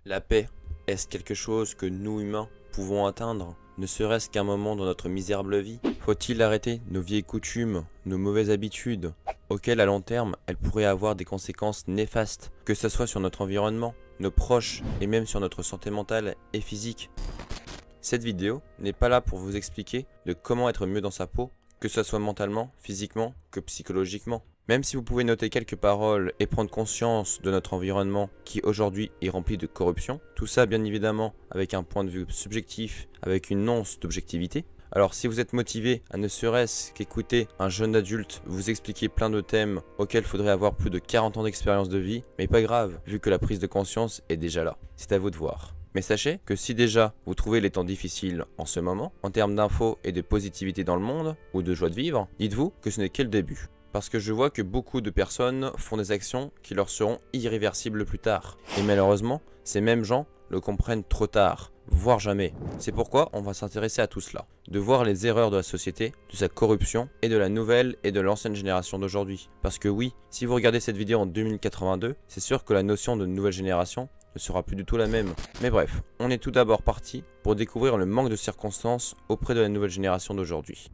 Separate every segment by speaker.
Speaker 1: La paix, est-ce quelque chose que nous humains pouvons atteindre, ne serait-ce qu'un moment dans notre misérable vie? Faut-il arrêter nos vieilles coutumes, nos mauvaises habitudes, auxquelles à long terme elles pourraient avoir des conséquences néfastes, que ce soit sur notre environnement, nos proches et même sur notre santé mentale et physique? Cette vidéo n'est pas là pour vous expliquer de comment être mieux dans sa peau, que ce soit mentalement, physiquement que psychologiquement. Même si vous pouvez noter quelques paroles et prendre conscience de notre environnement qui aujourd'hui est rempli de corruption, tout ça bien évidemment avec un point de vue subjectif, avec une once d'objectivité. Alors si vous êtes motivé à ne serait-ce qu'écouter un jeune adulte vous expliquer plein de thèmes auxquels il faudrait avoir plus de 40 ans d'expérience de vie, mais pas grave, vu que la prise de conscience est déjà là. C'est à vous de voir. Mais sachez que si déjà vous trouvez les temps difficiles en ce moment, en termes d'infos et de positivité dans le monde, ou de joie de vivre, dites-vous que ce n'est que le début. Parce que je vois que beaucoup de personnes font des actions qui leur seront irréversibles plus tard. Et malheureusement, ces mêmes gens le comprennent trop tard, voire jamais. C'est pourquoi on va s'intéresser à tout cela. De voir les erreurs de la société, de sa corruption et de la nouvelle et de l'ancienne génération d'aujourd'hui. Parce que oui, si vous regardez cette vidéo en 2082, c'est sûr que la notion de nouvelle génération ne sera plus du tout la même. Mais bref, on est tout d'abord parti pour découvrir le manque de circonstances auprès de la nouvelle génération d'aujourd'hui.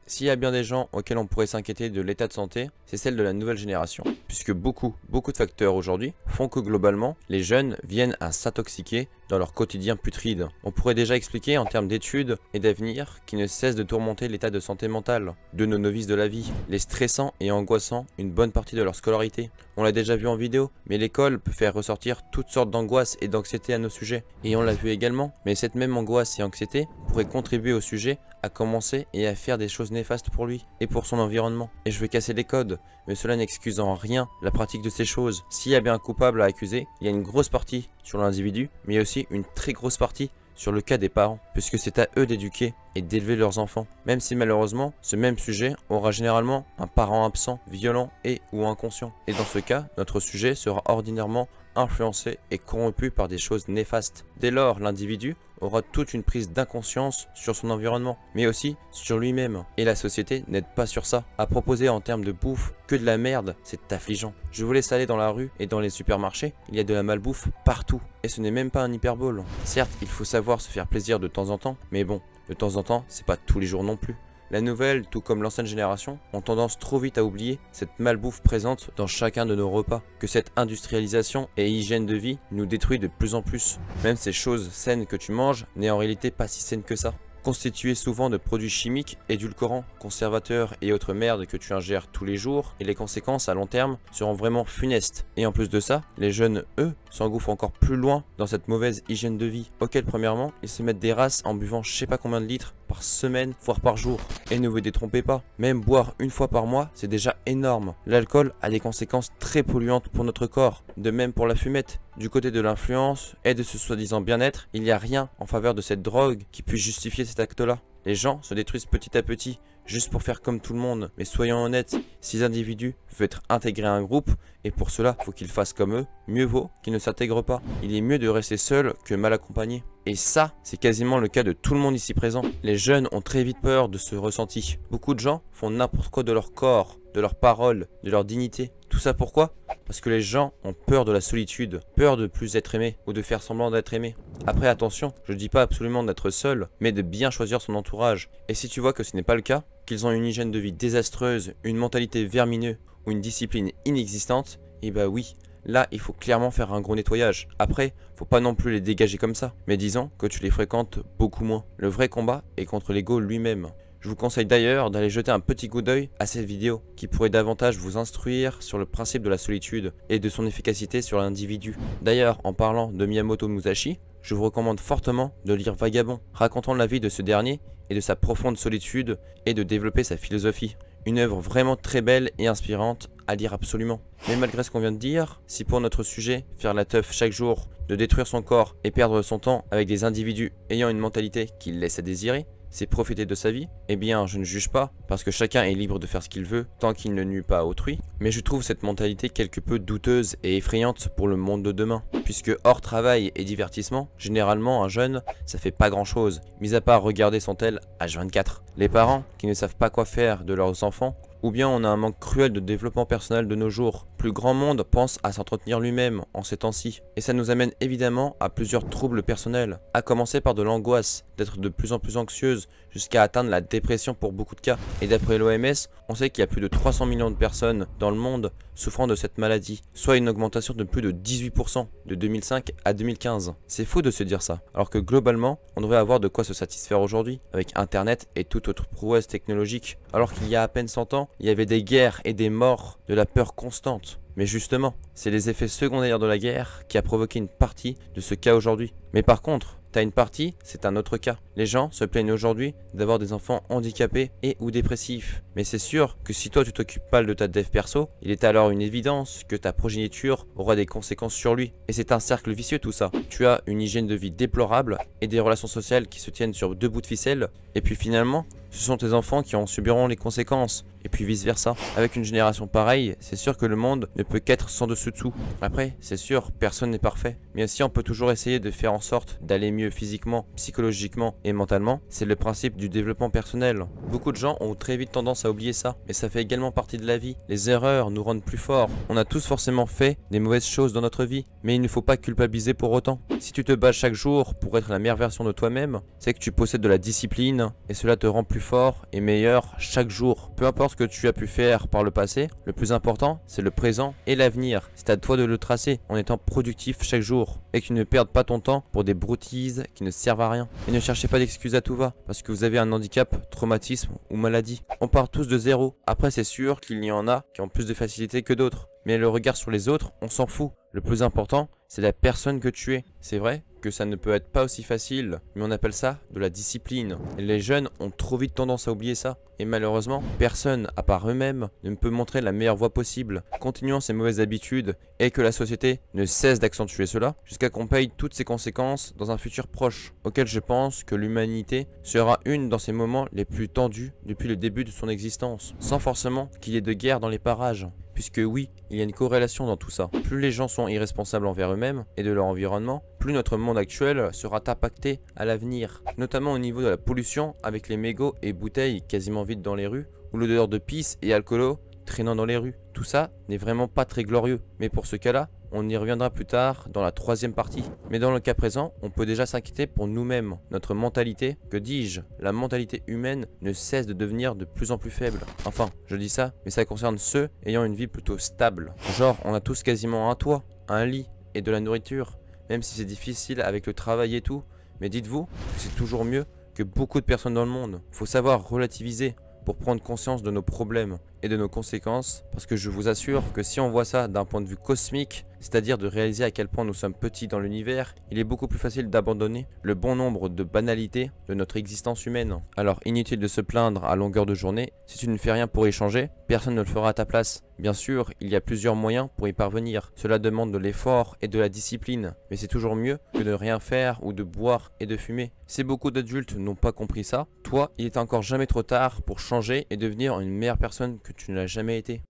Speaker 1: S'il y a bien des gens auxquels on pourrait s'inquiéter de l'état de santé, c'est celle de la nouvelle génération. Puisque beaucoup de facteurs aujourd'hui font que globalement, les jeunes viennent à s'intoxiquer dans leur quotidien putride. On pourrait déjà expliquer en termes d'études et d'avenir qui ne cessent de tourmenter l'état de santé mentale de nos novices de la vie, les stressant et angoissant une bonne partie de leur scolarité. On l'a déjà vu en vidéo, mais l'école peut faire ressortir toutes sortes d'angoisses et d'anxiété à nos sujets. Et on l'a vu également, mais cette même angoisse et anxiété pourrait contribuer au sujet à commencer et à faire des choses néfastes pour lui et pour son environnement. Et je vais casser les codes, mais cela n'excuse en rien la pratique de ces choses. S'il y a bien un coupable à accuser, il y a une grosse partie sur l'individu, mais il y a aussi une très grosse partie sur le cas des parents, puisque c'est à eux d'éduquer et d'élever leurs enfants. Même si malheureusement, ce même sujet aura généralement un parent absent, violent et ou inconscient. Et dans ce cas, notre sujet sera ordinairement influencé et corrompu par des choses néfastes. Dès lors, l'individu aura toute une prise d'inconscience sur son environnement, mais aussi sur lui-même. Et la société n'aide pas sur ça. À proposer en termes de bouffe que de la merde, c'est affligeant. Je vous laisse aller dans la rue et dans les supermarchés, il y a de la malbouffe partout. Et ce n'est même pas un hyperbole. Certes, il faut savoir se faire plaisir de temps en temps, mais bon, de temps en temps, c'est pas tous les jours non plus. La nouvelle, tout comme l'ancienne génération, ont tendance trop vite à oublier cette malbouffe présente dans chacun de nos repas, que cette industrialisation et hygiène de vie nous détruit de plus en plus. Même ces choses saines que tu manges n'est en réalité pas si saine que ça. Constitué souvent de produits chimiques, édulcorants, conservateurs et autres merdes que tu ingères tous les jours, et les conséquences à long terme seront vraiment funestes. Et en plus de ça, les jeunes, eux, s'engouffrent encore plus loin dans cette mauvaise hygiène de vie, auquel premièrement, ils se mettent des races en buvant je sais pas combien de litres par semaine, voire par jour. Et ne vous détrompez pas, même boire une fois par mois, c'est déjà énorme. L'alcool a des conséquences très polluantes pour notre corps, de même pour la fumette. Du côté de l'influence et de ce soi-disant bien-être, il n'y a rien en faveur de cette drogue qui puisse justifier cet acte-là. Les gens se détruisent petit à petit, juste pour faire comme tout le monde. Mais soyons honnêtes, si les individus veulent être intégrés à un groupe, et pour cela, faut qu'ils fassent comme eux, mieux vaut qu'ils ne s'intègrent pas. Il est mieux de rester seul que mal accompagné. Et ça, c'est quasiment le cas de tout le monde ici présent. Les jeunes ont très vite peur de ce ressenti. Beaucoup de gens font n'importe quoi de leur corps, de leurs paroles, de leur dignité. Tout ça pourquoi? Parce que les gens ont peur de la solitude, peur de plus être aimé ou de faire semblant d'être aimé. Après attention, je ne dis pas absolument d'être seul, mais de bien choisir son entourage. Et si tu vois que ce n'est pas le cas, qu'ils ont une hygiène de vie désastreuse, une mentalité vermineuse ou une discipline inexistante, et bah oui, là il faut clairement faire un gros nettoyage. Après, faut pas non plus les dégager comme ça, mais disons que tu les fréquentes beaucoup moins. Le vrai combat est contre l'ego lui-même. Je vous conseille d'ailleurs d'aller jeter un petit coup d'œil à cette vidéo qui pourrait davantage vous instruire sur le principe de la solitude et de son efficacité sur l'individu. D'ailleurs, en parlant de Miyamoto Musashi, je vous recommande fortement de lire Vagabond, racontant la vie de ce dernier et de sa profonde solitude et de développer sa philosophie. Une œuvre vraiment très belle et inspirante à lire absolument. Mais malgré ce qu'on vient de dire, si pour notre sujet, faire la teuf chaque jour, de détruire son corps et perdre son temps avec des individus ayant une mentalité qui laisse à désirer, c'est profiter de sa vie? Eh bien, je ne juge pas, parce que chacun est libre de faire ce qu'il veut, tant qu'il ne nuit pas à autrui. Mais je trouve cette mentalité quelque peu douteuse et effrayante pour le monde de demain. Puisque hors travail et divertissement, généralement un jeune, ça fait pas grand chose, mis à part regarder son tel H24. Les parents, qui ne savent pas quoi faire de leurs enfants, ou bien on a un manque cruel de développement personnel de nos jours. Plus grand monde pense à s'entretenir lui-même en ces temps-ci. Et ça nous amène évidemment à plusieurs troubles personnels, à commencer par de l'angoisse, d'être de plus en plus anxieuse, jusqu'à atteindre la dépression pour beaucoup de cas. Et d'après l'OMS, on sait qu'il y a plus de 300 millions de personnes dans le monde souffrant de cette maladie, soit une augmentation de plus de 18% de 2005 à 2015. C'est fou de se dire ça, alors que globalement, on devrait avoir de quoi se satisfaire aujourd'hui, avec Internet et toute autre prouesse technologique, alors qu'il y a à peine 100 ans, il y avait des guerres et des morts, de la peur constante. Mais justement, c'est les effets secondaires de la guerre qui a provoqué une partie de ce cas aujourd'hui. Mais par contre, t'as une partie, c'est un autre cas. Les gens se plaignent aujourd'hui d'avoir des enfants handicapés et ou dépressifs. Mais c'est sûr que si toi tu t'occupes pas de ta dev perso, il est alors une évidence que ta progéniture aura des conséquences sur lui. Et c'est un cercle vicieux tout ça. Tu as une hygiène de vie déplorable et des relations sociales qui se tiennent sur deux bouts de ficelle. Et puis finalement, ce sont tes enfants qui en subiront les conséquences. Et puis vice versa. Avec une génération pareille, c'est sûr que le monde ne peut qu'être sans dessus-dessous. Après, c'est sûr, personne n'est parfait. Mais aussi on peut toujours essayer de faire en sorte d'aller mieux physiquement, psychologiquement et mentalement. C'est le principe du développement personnel. Beaucoup de gens ont très vite tendance à oublier ça. Mais ça fait également partie de la vie. Les erreurs nous rendent plus forts. On a tous forcément fait des mauvaises choses dans notre vie. Mais il ne faut pas culpabiliser pour autant. Si tu te bats chaque jour pour être la meilleure version de toi-même, c'est que tu possèdes de la discipline. Et cela te rend plus fort et meilleur chaque jour. Peu importe ce que tu as pu faire par le passé, le plus important, c'est le présent et l'avenir. C'est à toi de le tracer en étant productif chaque jour. Et que tu ne perdes pas ton temps pour des broutilles qui ne servent à rien. Et ne cherchez pas d'excuses à tout va, parce que vous avez un handicap, traumatisme ou maladie. On part tous de zéro. Après, c'est sûr qu'il y en a qui ont plus de facilité que d'autres. Mais le regard sur les autres, on s'en fout. Le plus important, c'est la personne que tu es. C'est vrai que ça ne peut être pas aussi facile, mais on appelle ça de la discipline. Et les jeunes ont trop vite tendance à oublier ça. Et malheureusement, personne, à part eux-mêmes, ne peut montrer la meilleure voie possible. Continuons ces mauvaises habitudes et que la société ne cesse d'accentuer cela, jusqu'à qu'on paye toutes ses conséquences dans un futur proche, auquel je pense que l'humanité sera une dans ces moments les plus tendus depuis le début de son existence, sans forcément qu'il y ait de guerre dans les parages. Puisque oui, il y a une corrélation dans tout ça. Plus les gens sont irresponsables envers eux-mêmes et de leur environnement, plus notre monde actuel sera impacté à l'avenir. Notamment au niveau de la pollution avec les mégots et bouteilles quasiment vides dans les rues, ou l'odeur de pisse et alcoolo traînant dans les rues. Tout ça n'est vraiment pas très glorieux. Mais pour ce cas-là, on y reviendra plus tard dans la troisième partie. Mais dans le cas présent, on peut déjà s'inquiéter pour nous-mêmes. Notre mentalité, que dis-je, la mentalité humaine ne cesse de devenir de plus en plus faible. Enfin, je dis ça, mais ça concerne ceux ayant une vie plutôt stable. Genre, on a tous quasiment un toit, un lit et de la nourriture. Même si c'est difficile avec le travail et tout. Mais dites-vous que c'est toujours mieux que beaucoup de personnes dans le monde. Faut savoir relativiser pour prendre conscience de nos problèmes et de nos conséquences, parce que je vous assure que si on voit ça d'un point de vue cosmique, c'est-à-dire de réaliser à quel point nous sommes petits dans l'univers, il est beaucoup plus facile d'abandonner le bon nombre de banalités de notre existence humaine. Alors inutile de se plaindre à longueur de journée, si tu ne fais rien pour y changer, personne ne le fera à ta place. Bien sûr, il y a plusieurs moyens pour y parvenir, cela demande de l'effort et de la discipline, mais c'est toujours mieux que de rien faire ou de boire et de fumer. Si beaucoup d'adultes n'ont pas compris ça, toi, il est encore jamais trop tard pour changer et devenir une meilleure personne que tu ne l'as jamais été.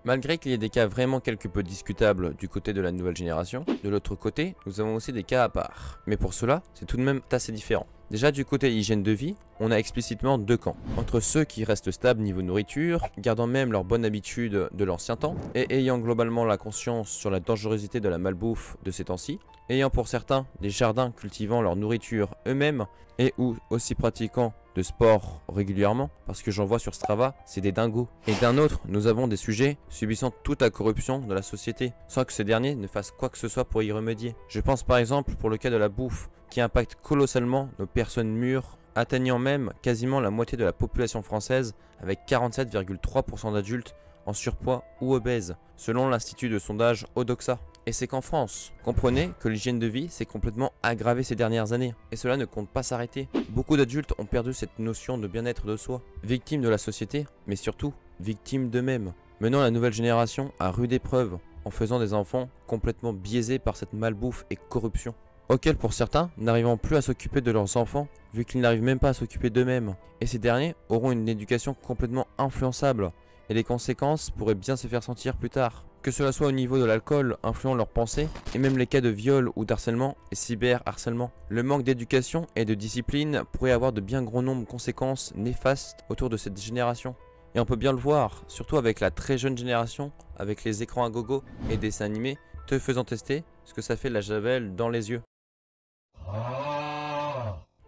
Speaker 1: Malgré qu'il y ait des cas vraiment quelque peu discutables du côté de la nouvelle génération, de l'autre côté, nous avons aussi des cas à part. Mais pour cela, c'est tout de même assez différent. Déjà du côté hygiène de vie, on a explicitement deux camps. Entre ceux qui restent stables niveau nourriture, gardant même leurs bonnes habitudes de l'ancien temps, et ayant globalement la conscience sur la dangerosité de la malbouffe de ces temps-ci, ayant pour certains des jardins cultivant leur nourriture eux-mêmes, et ou aussi pratiquant de sport régulièrement, parce que j'en vois sur Strava, c'est des dingos. Et d'un autre, nous avons des sujets subissant toute la corruption de la société, sans que ces derniers ne fassent quoi que ce soit pour y remédier. Je pense par exemple pour le cas de la bouffe, qui impacte colossalement nos personnes mûres, atteignant même quasiment la moitié de la population française, avec 47,3% d'adultes en surpoids ou obèses, selon l'institut de sondage Odoxa. Et c'est qu'en France, comprenez que l'hygiène de vie s'est complètement aggravée ces dernières années. Et cela ne compte pas s'arrêter. Beaucoup d'adultes ont perdu cette notion de bien-être de soi. Victimes de la société, mais surtout victimes d'eux-mêmes. menant la nouvelle génération à rude épreuve, en faisant des enfants complètement biaisés par cette malbouffe et corruption, auxquels pour certains n'arrivant plus à s'occuper de leurs enfants, vu qu'ils n'arrivent même pas à s'occuper d'eux-mêmes, et ces derniers auront une éducation complètement influençable, et les conséquences pourraient bien se faire sentir plus tard. Que cela soit au niveau de l'alcool influant leurs pensées, et même les cas de viol ou d'harcèlement et cyberharcèlement. Le manque d'éducation et de discipline pourrait avoir de bien gros nombres de conséquences néfastes autour de cette génération. Et on peut bien le voir, surtout avec la très jeune génération, avec les écrans à gogo et dessins animés, te faisant tester ce que ça fait la javel dans les yeux.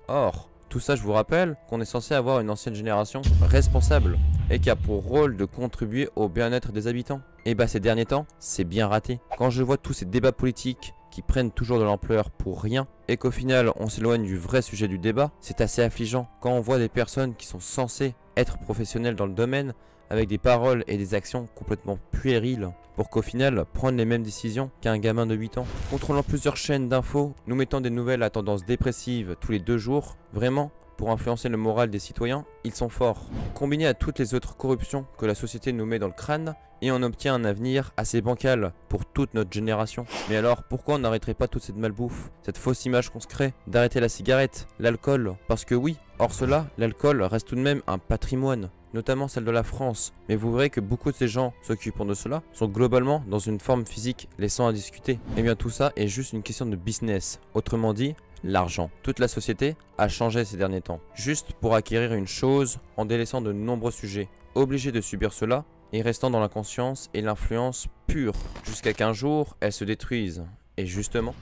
Speaker 1: Or, tout ça je vous rappelle qu'on est censé avoir une ancienne génération responsable et qui a pour rôle de contribuer au bien-être des habitants. Et bah ces derniers temps, c'est bien raté. Quand je vois tous ces débats politiques qui prennent toujours de l'ampleur pour rien et qu'au final on s'éloigne du vrai sujet du débat, c'est assez affligeant quand on voit des personnes qui sont censées être professionnelles dans le domaine avec des paroles et des actions complètement puériles pour qu'au final prendre les mêmes décisions qu'un gamin de 8 ans. Contrôlant plusieurs chaînes d'infos, nous mettant des nouvelles à tendance dépressive tous les 2 jours, vraiment, pour influencer le moral des citoyens, ils sont forts. Combinés à toutes les autres corruptions que la société nous met dans le crâne, et on obtient un avenir assez bancal pour toute notre génération. Mais alors, pourquoi on n'arrêterait pas toute cette malbouffe, cette fausse image qu'on se crée, d'arrêter la cigarette, l'alcool? Parce que oui, hors cela, l'alcool reste tout de même un patrimoine, notamment celle de la France. Mais vous verrez que beaucoup de ces gens s'occupant de cela sont globalement dans une forme physique laissant à discuter. Et bien tout ça est juste une question de business, autrement dit, l'argent. Toute la société a changé ces derniers temps, juste pour acquérir une chose en délaissant de nombreux sujets, obligés de subir cela et restant dans l'inconscience et l'influence pure, jusqu'à qu'un jour elles se détruisent. Et justement,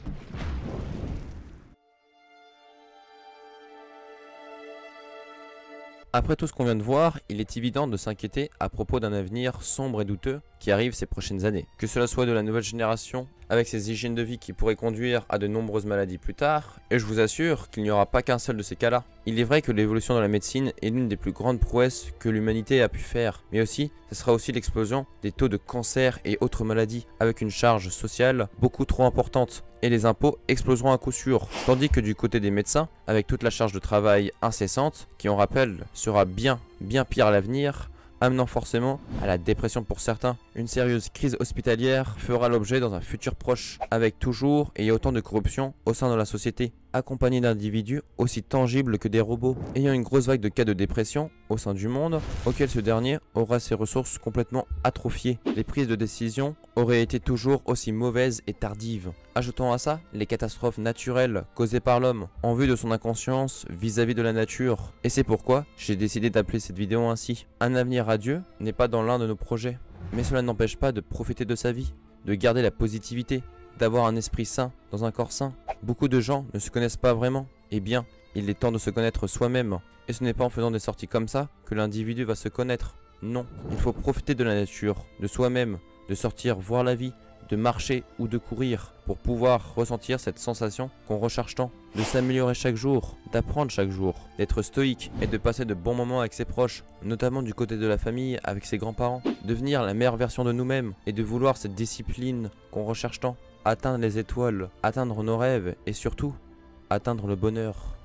Speaker 1: après tout ce qu'on vient de voir, il est évident de s'inquiéter à propos d'un avenir sombre et douteux qui arrive ces prochaines années. Que cela soit de la nouvelle génération, avec ses hygiènes de vie qui pourraient conduire à de nombreuses maladies plus tard, et je vous assure qu'il n'y aura pas qu'un seul de ces cas-là. Il est vrai que l'évolution dans la médecine est l'une des plus grandes prouesses que l'humanité a pu faire, mais aussi, ce sera aussi l'explosion des taux de cancer et autres maladies, avec une charge sociale beaucoup trop importante, et les impôts exploseront à coup sûr. Tandis que du côté des médecins, avec toute la charge de travail incessante, qui on rappelle sera bien pire à l'avenir, amenant forcément à la dépression pour certains. Une sérieuse crise hospitalière fera l'objet dans un futur proche, avec toujours et autant de corruption au sein de la société, accompagnée d'individus aussi tangibles que des robots, ayant une grosse vague de cas de dépression au sein du monde, auquel ce dernier aura ses ressources complètement atrophiées. Les prises de décision auraient été toujours aussi mauvaises et tardives. Ajoutons à ça les catastrophes naturelles causées par l'homme, en vue de son inconscience vis-à-vis de la nature. Et c'est pourquoi j'ai décidé d'appeler cette vidéo ainsi. Un avenir radieux n'est pas dans l'un de nos projets, mais cela n'empêche pas de profiter de sa vie, de garder la positivité, d'avoir un esprit sain dans un corps sain. Beaucoup de gens ne se connaissent pas vraiment. Eh bien, il est temps de se connaître soi-même. Et ce n'est pas en faisant des sorties comme ça que l'individu va se connaître. Non, il faut profiter de la nature, de soi-même, de sortir voir la vie, de marcher ou de courir pour pouvoir ressentir cette sensation qu'on recherche tant, de s'améliorer chaque jour, d'apprendre chaque jour, d'être stoïque et de passer de bons moments avec ses proches, notamment du côté de la famille avec ses grands-parents, devenir la meilleure version de nous-mêmes et de vouloir cette discipline qu'on recherche tant, atteindre les étoiles, atteindre nos rêves et surtout atteindre le bonheur.